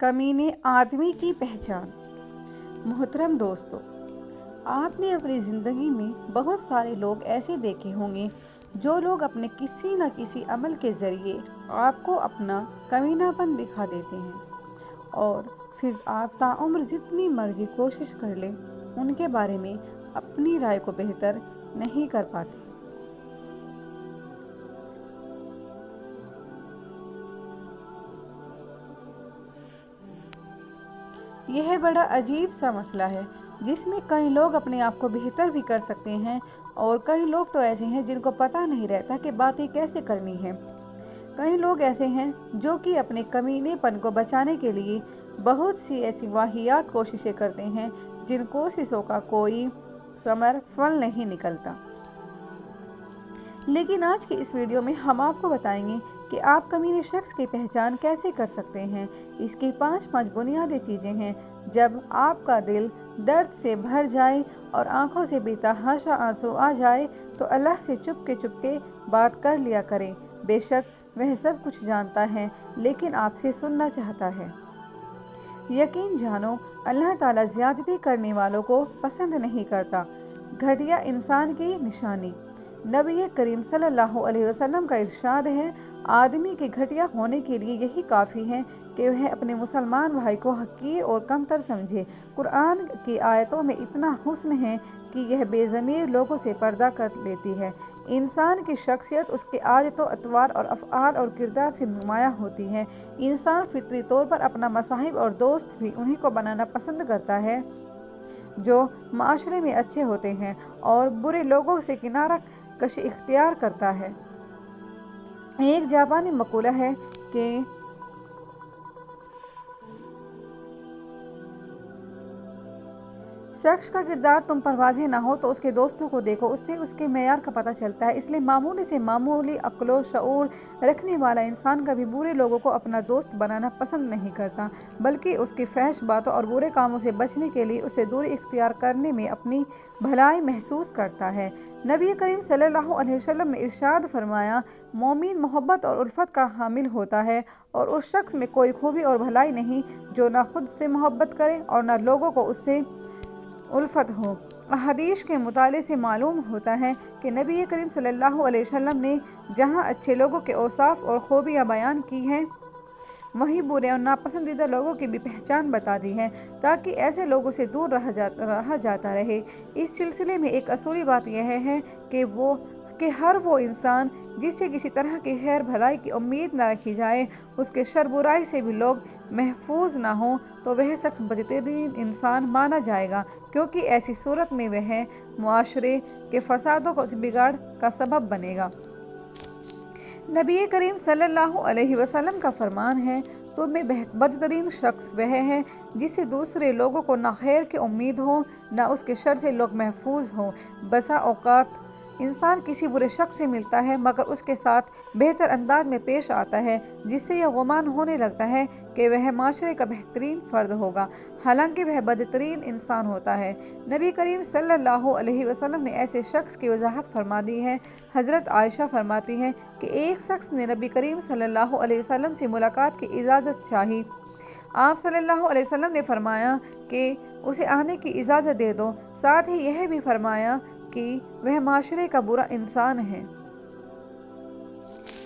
कमीने आदमी की पहचान। मोहतरम दोस्तों, आपने अपनी ज़िंदगी में बहुत सारे लोग ऐसे देखे होंगे जो लोग अपने किसी न किसी अमल के ज़रिए आपको अपना कमीनापन दिखा देते हैं और फिर आप ताउम्र जितनी मर्जी कोशिश कर लें उनके बारे में अपनी राय को बेहतर नहीं कर पाते। यह बड़ा अजीब सा मसला है जिसमें कई लोग अपने आप को बेहतर भी कर सकते हैं और कई लोग तो ऐसे हैं जिनको पता नहीं रहता कि बातें कैसे करनी है। कई लोग ऐसे हैं जो कि अपने कमीनेपन को बचाने के लिए बहुत सी ऐसी वाहियात कोशिशें करते हैं जिन कोशिशों का कोई समर फल नहीं निकलता। लेकिन आज की इस वीडियो में हम आपको बताएंगे कि आप कमीने शख्स की पहचान कैसे कर सकते हैं। इसकी 5 बुनियादी चीज़ें हैं। जब आपका दिल दर्द से भर जाए और आंखों से बेतहाशा आंसू आ जाए तो अल्लाह से चुपके बात कर लिया करें। बेशक वह सब कुछ जानता है लेकिन आपसे सुनना चाहता है। यकीन जानो, अल्लाह ताला ज़्यादती करने वालों को पसंद नहीं करता। घटिया इंसान की निशानी। नबी करीम सल्लल्लाहु अलैहि वसल्लम का इरशाद है, आदमी के घटिया होने के लिए यही काफ़ी है कि वह अपने मुसलमान भाई को हकीर और कमतर समझे। कुरान की आयतों में इतना हुस्न है कि यह बेज़मीर लोगों से पर्दा कर लेती है। इंसान की शख्सियत उसके आदतों, अतवार और अफ़आल और किरदार से नुमायाँ होती है। इंसान फितरी तौर पर अपना मसाहिब और दोस्त भी उन्हीं को बनाना पसंद करता है जो माशरे में अच्छे होते हैं और बुरे लोगों से किनारा कशी इख्तियार करता है। एक जापानी मकूला है कि शख्स का किरदार तुम पर वाज़ेह ना हो तो उसके दोस्तों को देखो, उससे उसके मेयार का पता चलता है। इसलिए मामूली से मामूली अक्ल शऊर रखने वाला इंसान कभी बुरे लोगों को अपना दोस्त बनाना पसंद नहीं करता, बल्कि उसकी फहश बातों और बुरे कामों से बचने के लिए उसे दूरी इख्तियार करने में अपनी भलाई महसूस करता है। नबी करीम सल्लल्लाहु अलैहि वसल्लम ने इरशाद फरमाया, मोमिन मोहब्बत और उल्फत का हामिल होता है और उस शख्स में कोई खूबी और भलाई नहीं जो ना खुद से मोहब्बत करे और ना लोगों को उससे उल्फत हो। हदीस के मुताले से मालूम होता है कि नबी करीम सल्लल्लाहु अलैहि वसल्लम ने जहाँ अच्छे लोगों के औसाफ और खूबियाँ बयान की हैं वहीं बुरे और नापसंदीदा लोगों की भी पहचान बता दी है ताकि ऐसे लोगों से दूर रहा जाता रहे। इस सिलसिले में एक असूली बात यह है कि हर वो इंसान जिससे किसी तरह की खैर भलाई की उम्मीद न रखी जाए, उसके शर बुराई से भी लोग महफूज ना हो तो वह शख्स बदतरीन इंसान माना जाएगा, क्योंकि ऐसी सूरत में वह मुआशरे के फसादों को बिगाड़ का सबब बनेगा। नबी करीम सल्लल्लाहु अलैहि वसल्लम का फरमान है, तो में बदतरीन शख्स वह है जिससे दूसरे लोगों को ना खैर की उम्मीद हो ना उसके शर से लोग महफूज हों। बसा औकात इंसान किसी बुरे शख्स से मिलता है मगर उसके साथ बेहतर अंदाज में पेश आता है, जिससे यह गुमान होने लगता है कि वह माशरे का बेहतरीन फ़र्द होगा, हालांकि वह बदतरीन इंसान होता है। नबी करीम सल्लल्लाहु अलैहि वसल्लम ने ऐसे शख्स की वजाहत फरमा दी है। हज़रत आयशा फरमाती हैं कि एक शख्स ने नबी करीम सल्लल्लाहु अलैहि वसल्लम से मुलाकात की इजाज़त चाही। आप सल्लल्लाहु अलैहि वसल्लम ने फरमाया कि उसे आने की इजाज़त दे दो। साथ ही यह भी फरमाया कि वह माशरे का बुरा इंसान है।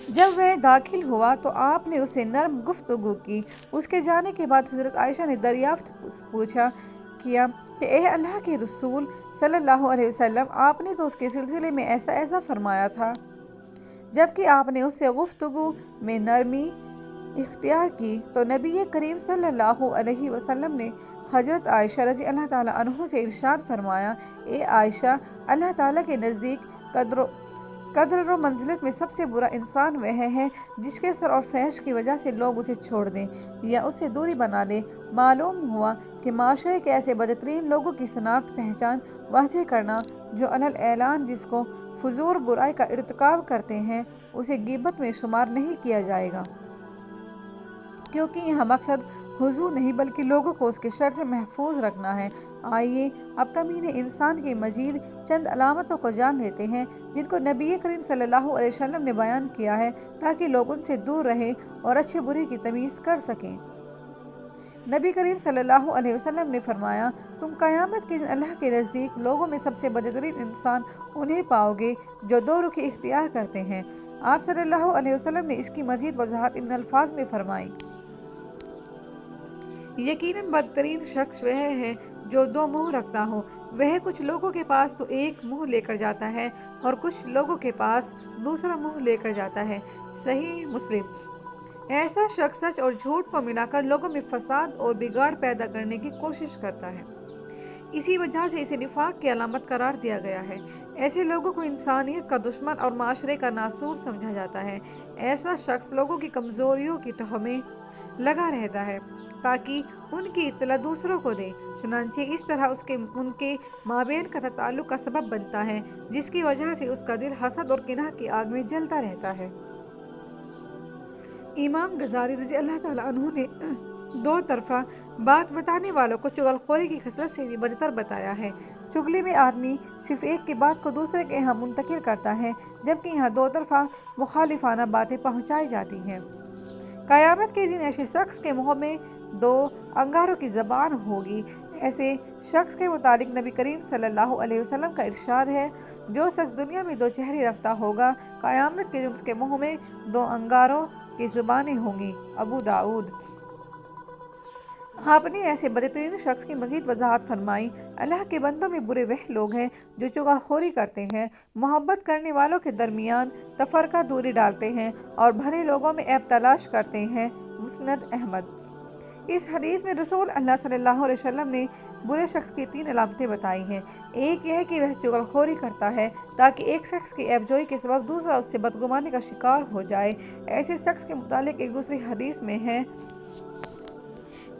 जब वह दाखिल हुआ तो आपने उससे नर्म गुफ्तगू की। उसके जाने के बाद हज़रत आयशा ने दरियाफ्त किया कि ए अल्लाह के रसूल सल्लल्लाहु अलैहि वसल्लम, आपने तो उसके सिलसिले में ऐसा फरमाया था, जबकि आपने उससे गुफ्तगू में नरमी इख्तियार की। तो नबी करीम सल्लल्लाहु अलैहि वसल्लम ने हज़रत आयशा रज़ी अल्लाह ताला अन्हा से इरशाद फरमाया, ए आयशा, अल्लाह ताला के नज़दीक कद्र और मंजिलत में सबसे बुरा इंसान वह है जिसके सर और फहश की वजह से लोग उसे छोड़ दें या उससे दूरी बना लें। मालूम हुआ कि माशरे के ऐसे बदतरीन लोगों की शनाख्त पहचान वाज़ेह करना जो अलल ऐलान जिसको फजूर बुराई का इर्तिकाब करते हैं उसे गिबत में शुमार नहीं किया जाएगा, क्योंकि यह मकसद हुजू नहीं बल्कि लोगों को उसके शर से महफूज रखना है। आइए अब कमीने इंसान की मजीद चंद अलामतों को जान लेते हैं जिनको नबी करीम सल्लल्लाहु अलैहि वसल्लम ने बयान किया है ताकि लोग उनसे दूर रहें और अच्छे बुरे की तमीज़ कर सकें। नबी करीम सल्लल्लाहु अलैहि वसल्लम ने फरमाया, तुम क़यामत के दिन अल्लाह के नज़दीक लोगों में सबसे बदतरीन इंसान उन्हें पाओगे जो दो रुख़ इख्तियार करते हैं। आप सल्लल्लाहु अलैहि वसल्लम ने इसकी मज़ीद वज़ाहत इन अल्फाज में फरमाई, यकीनन बदतरीन शख्स वह है जो दो मुंह रखता हो। वह कुछ लोगों के पास तो एक मुंह लेकर जाता है और कुछ लोगों के पास दूसरा मुंह लेकर जाता है। सही मुस्लिम। ऐसा शख्स सच और झूठ को मिलाकर लोगों में फसाद और बिगाड़ पैदा करने की कोशिश करता है। इसी वजह से इसे निफाक की अलामत करार दिया गया है। ऐसे लोगों को इंसानियत का दुश्मन और माशरे का नासूर समझा जाता है। ऐसा शख्स लोगों की कमज़ोरियों की तह में लगा रहता है ताकि उनकी इत्तला दूसरों को दे। चुनांचे इस तरह उनके माबेन का ताल्लुक का सबब बनता है, जिसकी वजह से उसका दिल हसद और किनाह की आग में जलता रहता है। इमाम गज़ाली रज़ी अल्लाह ताला अन्हु ने दो तरफा बात बताने वालों को चुगलखोरी की खसलत से भी बदतर बताया है। चुगली में आदमी सिर्फ एक की बात को दूसरे के यहाँ मुंतकिल करता है, जबकि यहाँ दो तरफा मुखालिफाना बातें पहुँचाई जाती हैं। क़यामत के दिन ऐसे शख्स के मुँह में दो अंगारों की ज़बान होगी। ऐसे शख्स के मुतालिक नबी करीम सल्लल्लाहु अलैहि वसल्लम का इरशाद है, जो शख्स दुनिया में दो चेहरे रखता होगा, क़यामत के दिन उसके मुँह में दो अंगारों की ज़ुबानें होंगी। अबू दाऊद। आपने ऐसे बदतरीन शख्स की मज़ीद वज़ाहत फरमाई, अल्लाह के बंदों में बुरे वह लोग हैं जो चुगलखोरी करते हैं, मोहब्बत करने वालों के दरमियान तफरका दूरी डालते हैं और भले लोगों में ऐब तलाश करते हैं। मुस्नद अहमद। इस हदीस में रसूल अल्लाह सल्लल्लाहु अलैहि वसल्लम ने बुरे शख्स की 3 अलामतें बताई हैं। एक यह कि वह चुगलखोरी करता है ताकि एक शख्स की ऐबजोई के सबब दूसरा उससे बदगुमानी का शिकार हो जाए। ऐसे शख्स के मुतालिक एक दूसरी हदीस में है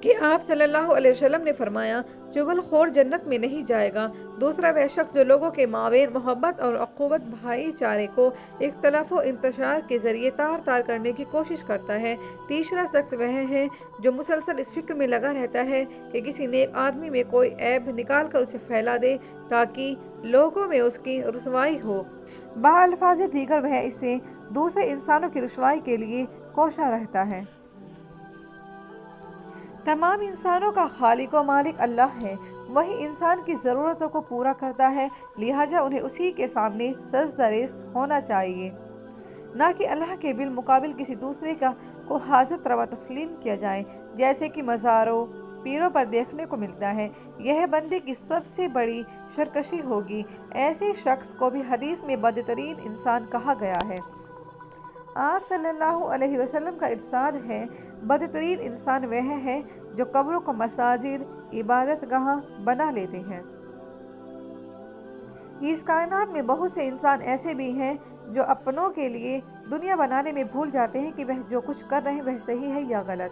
कि आप सल्लल्लाहु अलैहि वसल्लम ने फरमाया, चुगलखोर जन्नत में नहीं जाएगा। दूसरा वह शख्स जो लोगों के माबेन मोहब्बत और अख़ुवत भाईचारे को इख्तलाफ और इंतशार के ज़रिए तार तार करने की कोशिश करता है। तीसरा शख्स वह है जो मुसलसल इस फिक्र में लगा रहता है कि किसी नेक आदमी में कोई ऐब निकाल कर उसे फैला दे ताकि लोगों में उसकी रुसवाई हो। बाअल्फाज़ दीगर वह इससे दूसरे इंसानों की रुसवाई के लिए कोशा रहता है। तमाम इंसानों का खालिक व मालिक अल्लाह है। वही इंसान की ज़रूरतों को पूरा करता है, लिहाजा उन्हें उसी के सामने सजदरेस होना चाहिए, ना कि अल्लाह के बिलमुकाबिल किसी दूसरे को हाजत रवा तस्लीम किया जाए, जैसे कि मज़ारों पीरों पर देखने को मिलता है। यह बंदे की सबसे बड़ी शरकशी होगी। ऐसे शख्स को भी हदीस में बदतरीन इंसान कहा गया है। आप सल्लल्लाहु अलैहि वसल्लम का इरशाद है, बदतरीन इंसान वह है जो कब्रों को मसाजिद इबादतगाह बना लेते हैं। इस कायनात में बहुत से इंसान ऐसे भी हैं जो अपनों के लिए दुनिया बनाने में भूल जाते हैं कि वह जो कुछ कर रहे हैं वह सही है या गलत।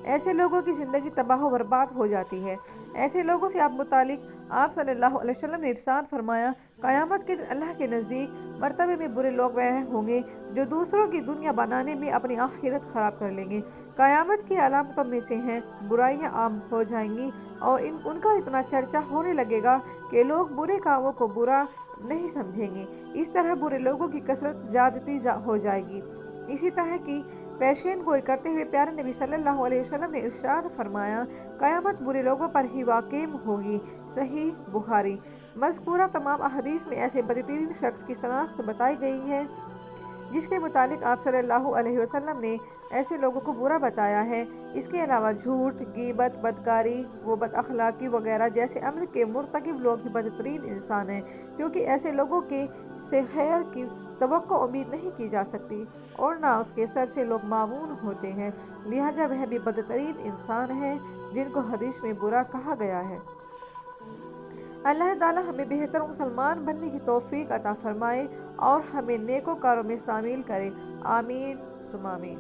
ऐसे लोगों की ज़िंदगी तबाह व बर्बाद हो जाती है। ऐसे लोगों से आप सल्लल्लाहु अलैहि वसल्लम ने इरशाद फरमाया, क़यामत के दिन अल्लाह के नज़दीक मर्तबे में बुरे लोग वह होंगे जो दूसरों की दुनिया बनाने में अपनी आखिरत ख़राब कर लेंगे। क़यामत की अलामतों में से हैं, बुराइयां आम हो जाएंगी और उनका इतना चर्चा होने लगेगा कि लोग बुरे कामों को बुरा नहीं समझेंगे। इस तरह बुरे लोगों की कसरत ज़्यादती हो जाएगी। इसी तरह की पेशेन गोई करते हुए प्यारे नबी सल्लल्लाहु अलैहि वसल्लम ने इरशाद फरमाया, क़यामत बुरे लोगों पर ही वाक़िम होगी। सही बुखारी। मज़कूरा तमाम अहदीस में ऐसे बदतरीन शख्स की शनाख्त बताई गई है जिसके मुतालिक आप सल्लल्लाहु अलैहि वसल्लम ने ऐसे लोगों को बुरा बताया है। इसके अलावा झूठ, गीबत, बदकारी व बदअखलाकी वगैरह जैसे अमल के मुर्तकिब लोग भी बदतरीन इंसान हैं, क्योंकि ऐसे लोगों के से खैर की तवक्को उम्मीद नहीं की जा सकती और ना उसके सर से लोग मामून होते हैं। लिहाजा वह भी बदतरीन इंसान है जिनको हदीस में बुरा कहा गया है। अल्लाह ताला हमें बेहतर मुसलमान बनने की तौफीक अता फरमाए और हमें नेकोकारों में शामिल करे। आमीन सुमा आमीन।